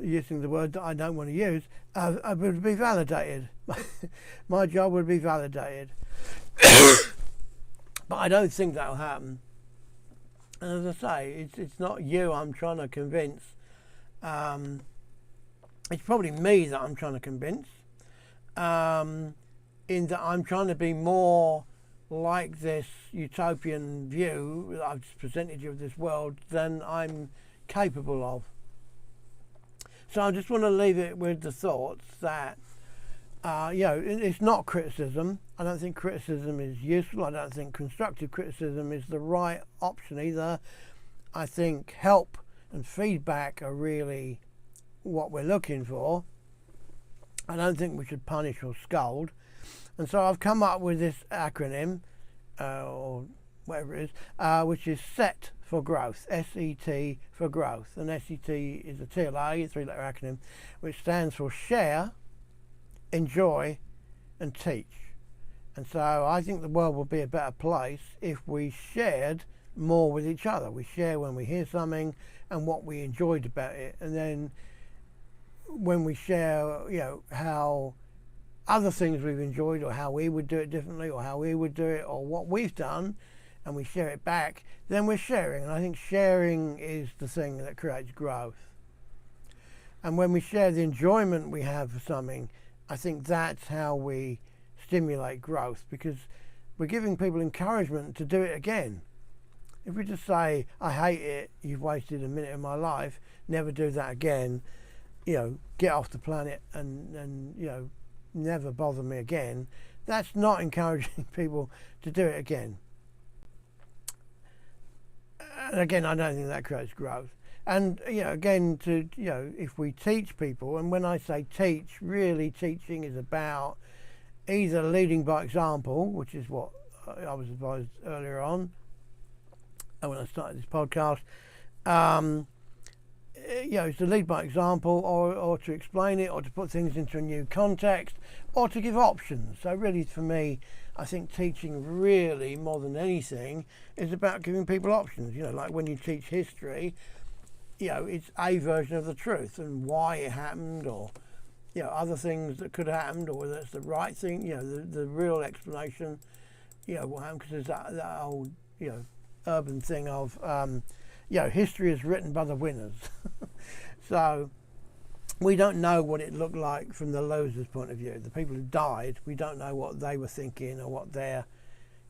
using the word that I don't want to use, I would be validated. My job would be validated. But I don't think that'll happen. And as I say, it's not you I'm trying to convince. It's probably me that I'm trying to convince, in that I'm trying to be more like this utopian view that I've just presented you of this world than I'm capable of. So I just want to leave it with the thoughts that, it's not criticism. I don't think criticism is useful. I don't think constructive criticism is the right option either. I think help and feedback are really what we're looking for. I don't think we should punish or scold. And so I've come up with this acronym, or whatever it is, which is SET for growth, SET for growth. And SET is a TLA, a three-letter acronym, which stands for share, enjoy, and teach. And so I think the world would be a better place if we shared more with each other. We share when we hear something and what we enjoyed about it. And then when we share, how other things we've enjoyed, or how we would do it differently, or how we would do it, or what we've done, and we share it back, then we're sharing. And I think sharing is the thing that creates growth. And when we share the enjoyment we have for something, I think that's how we stimulate growth, because we're giving people encouragement to do it again. If we just say, I hate it, you've wasted a minute of my life, never do that again, get off the planet and never bother me again, that's not encouraging people to do it again. And again, I don't think that creates growth. And again, if we teach people, and when I say teach, really teaching is about either leading by example, which is what I was advised earlier on when I started this podcast. It's to lead by example, or to explain it, or to put things into a new context, or to give options. So really, for me, I think teaching really, more than anything, is about giving people options. Like when you teach history, it's a version of the truth and why it happened, or other things that could have happened, or whether it's the right thing, the real explanation, what happened, because there's that old, urban thing of, history is written by the winners. So we don't know what it looked like from the losers' point of view. The people who died, we don't know what they were thinking, or what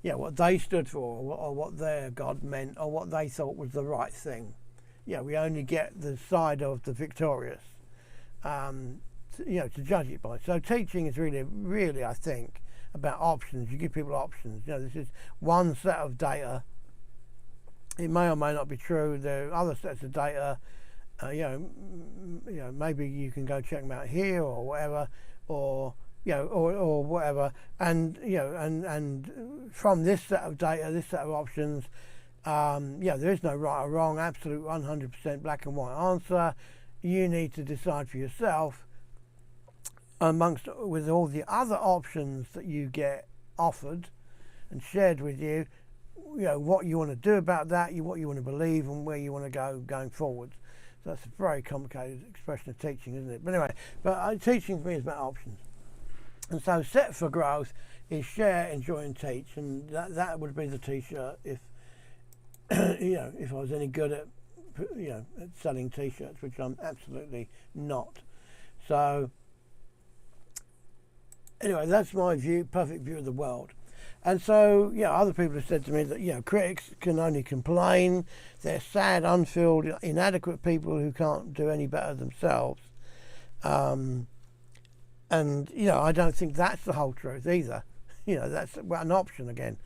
what they stood for, or what their God meant, or what they thought was the right thing. We only get the side of the victorious, to judge it by. So teaching is really, really, I think, about options. You give people options. This is one set of data. It may or may not be true. There are other sets of data. Maybe you can go check them out here, or whatever, or whatever. And and from this set of data, this set of options, there is no right or wrong, absolute 100% black and white answer. You need to decide for yourself, with all the other options that you get offered and shared with you, what you want to do about that, what you want to believe, and where you want to go going forward. So that's a very complicated expression of teaching, isn't it? But anyway, teaching for me is about options. And so set for growth is share, enjoy, and teach. And that would be the T-shirt if if I was any good at at selling T-shirts, which I'm absolutely not. So anyway, that's my perfect view of the world. And so, other people have said to me that, critics can only complain. They're sad, unfilled, inadequate people who can't do any better themselves. And, I don't think that's the whole truth either. That's an option again.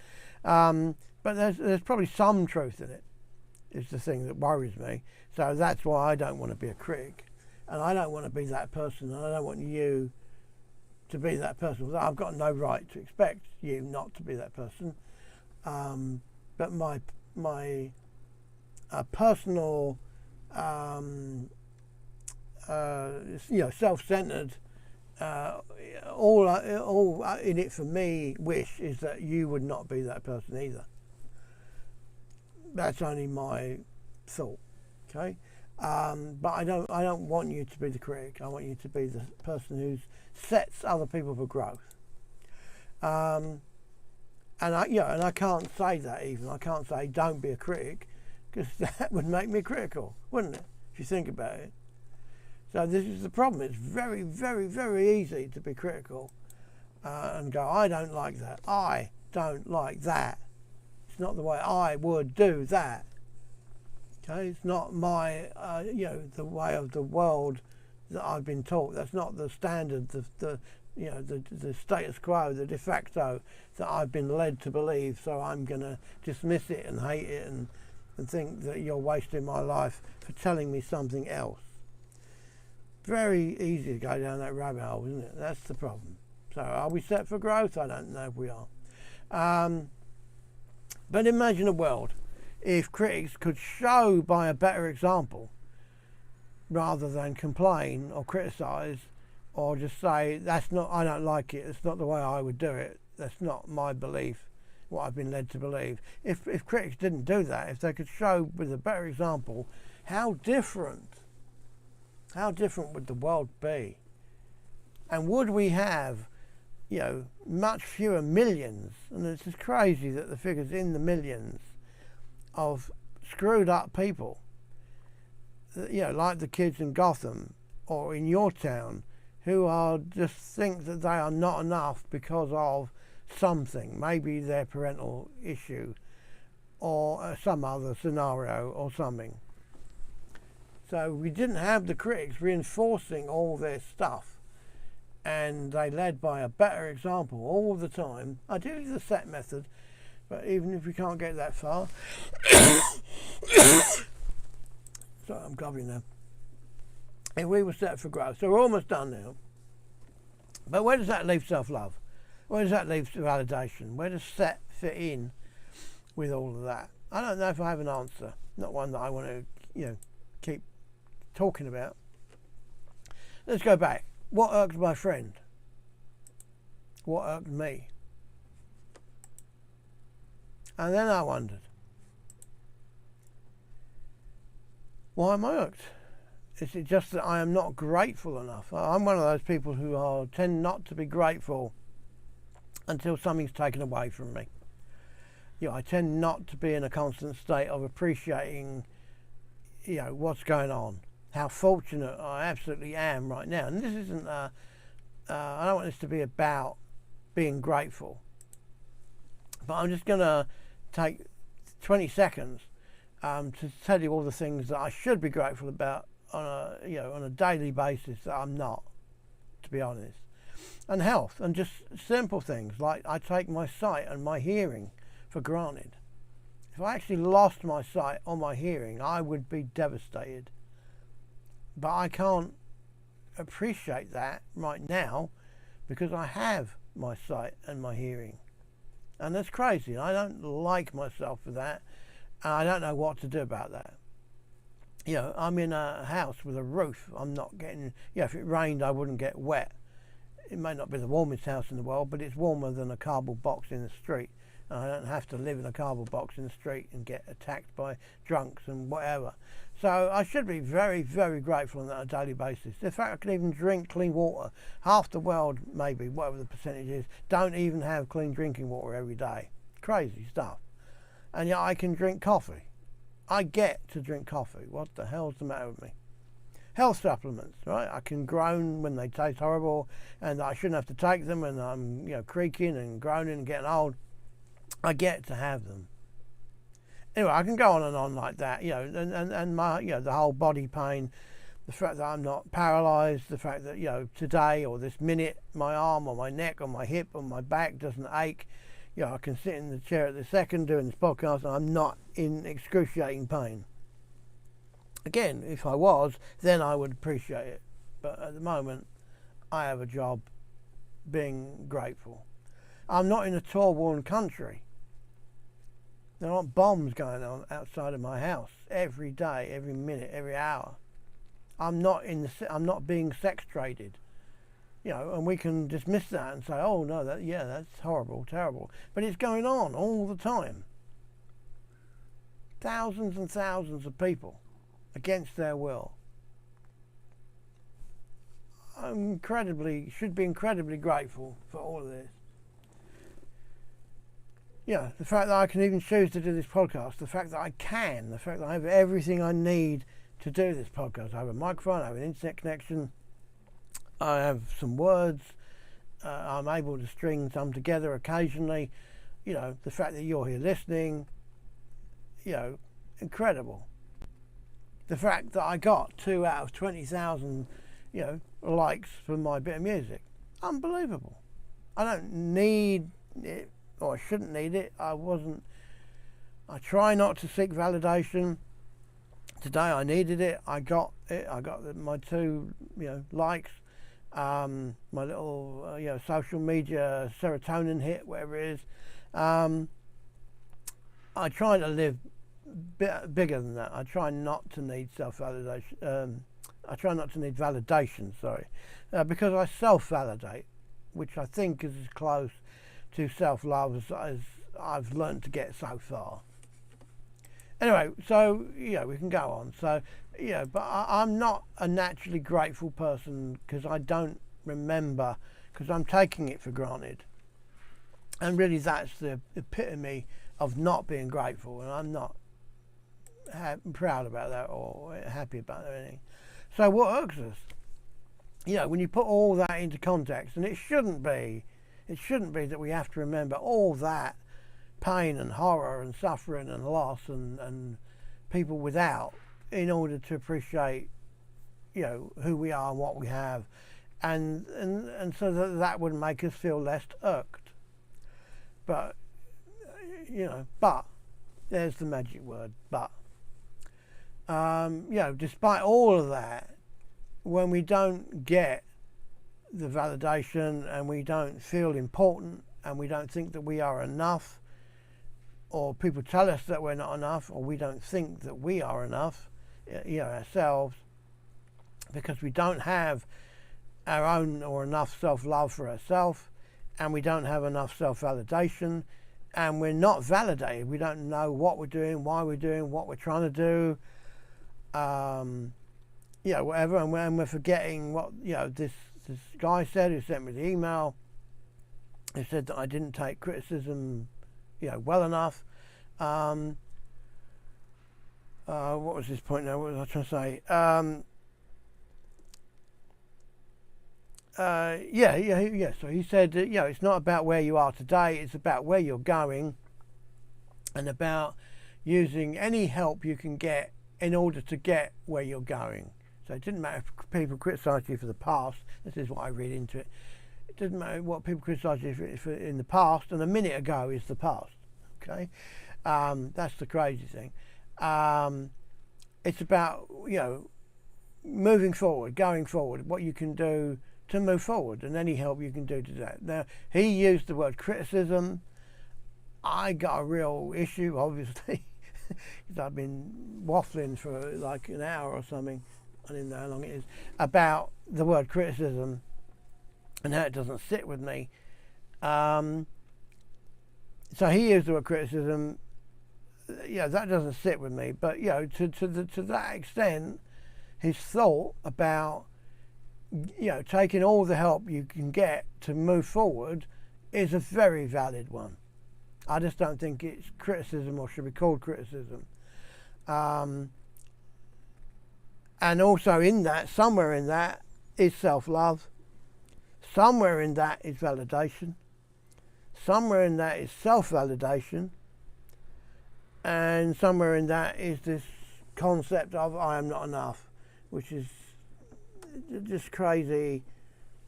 But there's probably some truth in it, is the thing that worries me. So that's why I don't want to be a critic. And I don't want to be that person, and I don't want you to be that person. I've got no right to expect you not to be that person. But my personal, self-centered, all in it for me wish is that you would not be that person either. That's only my thought, okay? But I don't want you to be the critic. I want you to be the person who sets other people for growth. And I can't say that even. I can't say don't be a critic, because that would make me critical, wouldn't it? If you think about it. So this is the problem. It's very, very, very easy to be critical and go, I don't like that. I don't like that. It's not the way I would do that. Okay, it's not my, the way of the world that I've been taught. That's not the standard, the status quo, the de facto that I've been led to believe. So I'm going to dismiss it and hate it and think that you're wasting my life for telling me something else. Very easy to go down that rabbit hole, isn't it? That's the problem. So are we set for growth? I don't know if we are. But imagine a world if critics could show by a better example rather than complain or criticise or just say, I don't like it, it's not the way I would do it, that's not my belief, what I've been led to believe. If critics didn't do that, if they could show with a better example, how different would the world be? And would we have, much fewer millions, and it's just crazy that the figure's in the millions, of screwed up people, like the kids in Gotham or in your town, who are just think that they are not enough because of something, maybe their parental issue or some other scenario or something. So we didn't have the critics reinforcing all their stuff, and they led by a better example all the time. I do use the set method, but even if we can't get that far, sorry, I'm coughing now. If we were set for growth, so we're almost done now. But where does that leave self-love? Where does that leave validation? Where does set fit in with all of that? I don't know if I have an answer. Not one that I want to, keep talking about. Let's go back. What irked my friend? What irked me? And then I wondered, why am I irked? Is it just that I am not grateful enough? I'm one of those people who tend not to be grateful until something's taken away from me. I tend not to be in a constant state of appreciating, what's going on, how fortunate I absolutely am right now. And this isn't, I don't want this to be about being grateful, but I'm just going to take 20 seconds to tell you all the things that I should be grateful about on a daily basis that I'm not, to be honest. And health, and just simple things like I take my sight and my hearing for granted. If I actually lost my sight or my hearing, I would be devastated. But I can't appreciate that right now because I have my sight and my hearing. And that's crazy. I don't like myself for that. And I don't know what to do about that. I'm in a house with a roof. I'm not getting, if it rained, I wouldn't get wet. It may not be the warmest house in the world, but it's warmer than a cardboard box in the street. And I don't have to live in a cardboard box in the street and get attacked by drunks and whatever. So I should be very, very grateful on a daily basis. In fact, I can even drink clean water. Half the world, maybe, whatever the percentage is, don't even have clean drinking water every day. Crazy stuff. And yet I can drink coffee. I get to drink coffee. What the hell's the matter with me? Health supplements, right? I can groan when they taste horrible and I shouldn't have to take them and I'm, creaking and groaning and getting old. I get to have them. Anyway, I can go on and on like that, and my, the whole body pain, the fact that I'm not paralysed, the fact that, today or this minute, my arm or my neck or my hip or my back doesn't ache. I can sit in the chair at the second doing this podcast and I'm not in excruciating pain. Again, if I was, then I would appreciate it. But at the moment, I have a job being grateful. I'm not in a war-worn country. There aren't bombs going on outside of my house every day, every minute, every hour. I'm not being sex traded. And we can dismiss that and say, oh no, that's horrible, terrible. But it's going on all the time. Thousands and thousands of people against their will. Should be incredibly grateful for all of this. The fact that I can even choose to do this podcast, the fact that I have everything I need to do this podcast. I have a microphone, I have an internet connection, I have some words, I'm able to string some together occasionally. The fact that you're here listening, incredible. The fact that I got 2 out of 20,000, likes for my bit of music, unbelievable. I don't need it, or I shouldn't need it. I try not to seek validation. Today I needed it. I got it. I got my 2, likes. My little, social media serotonin hit, whatever it is. I try to live bigger than that. I try not to need self-validation. I try not to need validation, because I self-validate, which I think is as close to self-love as I've learned to get so far. Anyway, so, we can go on. So, but I'm not a naturally grateful person because I don't remember, because I'm taking it for granted. And really that's the epitome of not being grateful, and I'm not proud about that or happy about that or anything. So what irks us? When you put all that into context, and it shouldn't be that we have to remember all that pain and horror and suffering and loss and people without in order to appreciate, who we are and what we have, and so that would make us feel less irked. But, but there's the magic word, but. Despite all of that, when we don't get the validation and we don't feel important and we don't think that we are enough, or people tell us that we're not enough, or we don't think that we are enough, ourselves, because we don't have our own or enough self-love for ourselves, and we don't have enough self-validation, and we're not validated. We don't know what we're doing, why we're doing, what we're trying to do, whatever, and we're forgetting what, this guy said, who sent me the email, who said that I didn't take criticism, well enough. What was his point now? What was I trying to say? So he said that, it's not about where you are today, it's about where you're going, and about using any help you can get in order to get where you're going. So it didn't matter if people criticise you for the past. This is what I read into it. It doesn't matter what people criticise you for in the past, and a minute ago is the past. Okay, that's the crazy thing. It's about moving forward, going forward, what you can do to move forward, and any help you can do to that. Now, he used the word criticism. I got a real issue, obviously, because I've been waffling for like an hour or something, I don't know how long it is, about the word criticism and how it doesn't sit with me. So he used the word criticism. That doesn't sit with me. But to that extent, his thought about taking all the help you can get to move forward is a very valid one. I just don't think it's criticism or should be called criticism. And also in that, somewhere in that is self-love. Somewhere in that is validation. Somewhere in that is self-validation, and somewhere in that is this concept of I am not enough, which is just crazy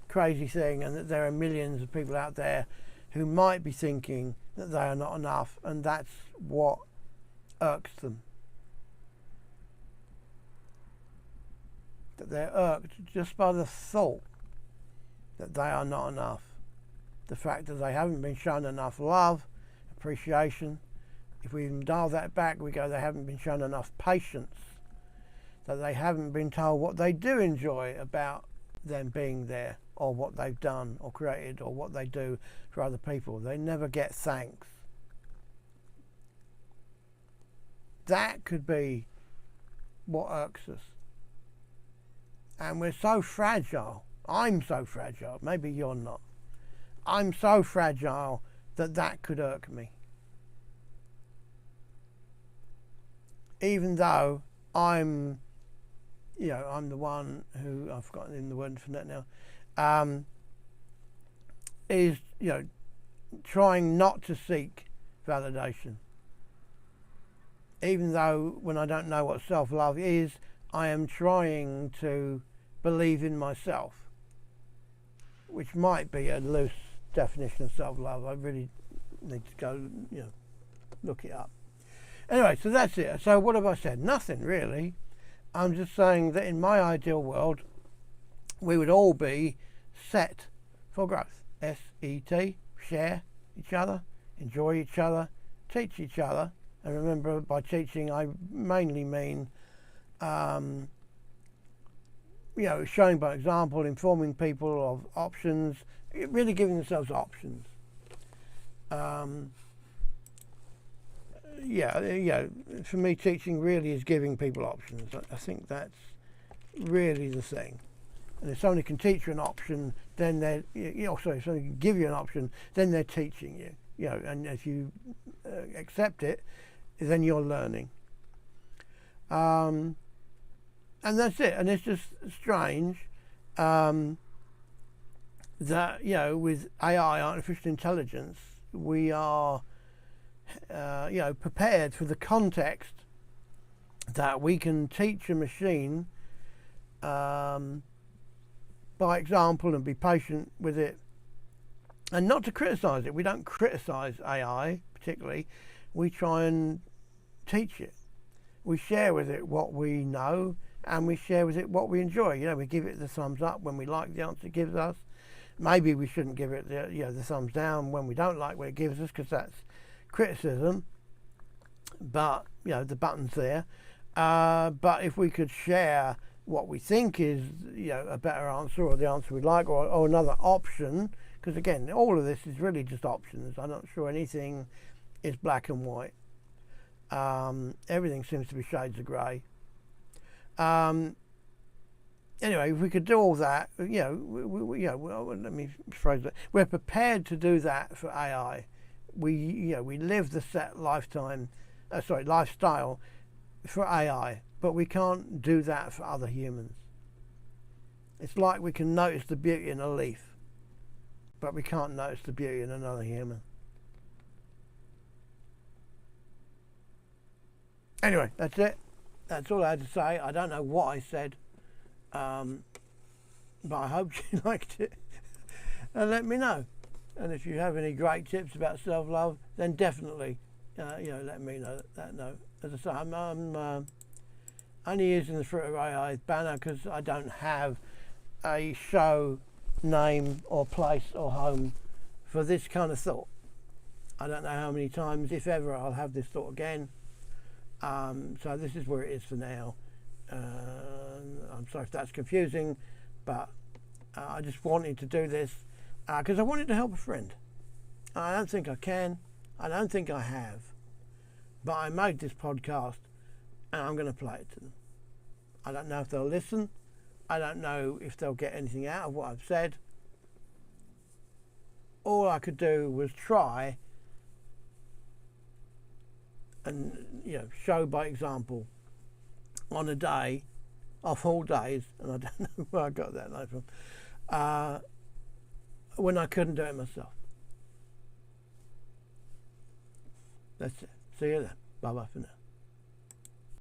thing, and that there are millions of people out there who might be thinking that they are not enough, and that's what irks them. That they're irked just by the thought that they are not enough. The fact that they haven't been shown enough love, appreciation. If we even dial that back, we go, they haven't been shown enough patience. That they haven't been told what they do enjoy about them being there, or what they've done or created, or what they do for other people. They never get thanks. That could be what irks us. And we're so fragile. I'm so fragile. Maybe you're not. I'm so fragile that could irk me. Even though I'm the one who, I've forgotten the word for that now, is, trying not to seek validation. Even though when I don't know what self-love is, I am trying to believe in myself, which might be a loose definition of self-love. I really need to go, look it up. Anyway, so that's it. So what have I said? Nothing really. I'm just saying that in my ideal world, we would all be set for growth. S-E-T, share each other, enjoy each other, teach each other. And remember, by teaching, I mainly mean, showing by example, informing people of options, really giving themselves options. For me, teaching really is giving people options. I think that's really the thing. And if somebody can teach you an option, then they're, if somebody can give you an option, then they're teaching you. And if you accept it, then you're learning. And that's it. And it's just strange that, with AI, artificial intelligence, we are, prepared for the context that we can teach a machine by example and be patient with it, and not to criticize it. We don't criticize AI particularly. We try and teach it. We share with it what we know, and we share with it what we enjoy. We give it the thumbs up when we like the answer it gives us. Maybe we shouldn't give it the thumbs down when we don't like what it gives us, because that's criticism. But the button's there. But if we could share what we think is a better answer, or the answer we like, or another option, because again, all of this is really just options. I'm not sure anything is black and white. Everything seems to be shades of grey. Anyway, if we could do all that, let me phrase that. We're prepared to do that for AI. We live the set lifestyle for AI, but we can't do that for other humans. It's like we can notice the beauty in a leaf, but we can't notice the beauty in another human. Anyway, that's it. That's all I had to say. I don't know what I said, but I hope you liked it. And let me know. And if you have any great tips about self-love, then definitely, let me know that. As I say, I'm only using the Fruit of AI banner because I don't have a show name or place or home for this kind of thought. I don't know how many times, if ever, I'll have this thought again. So this is where it is for now. I'm sorry if that's confusing, but I just wanted to do this because I wanted to help a friend. I don't think I can. I don't think I have. But I made this podcast and I'm going to play it to them. I don't know if they'll listen. I don't know if they'll get anything out of what I've said. All I could do was try and show by example on a day, of all days, and I don't know where I got that name from, when I couldn't do it myself. That's it. See you then. Bye bye for now.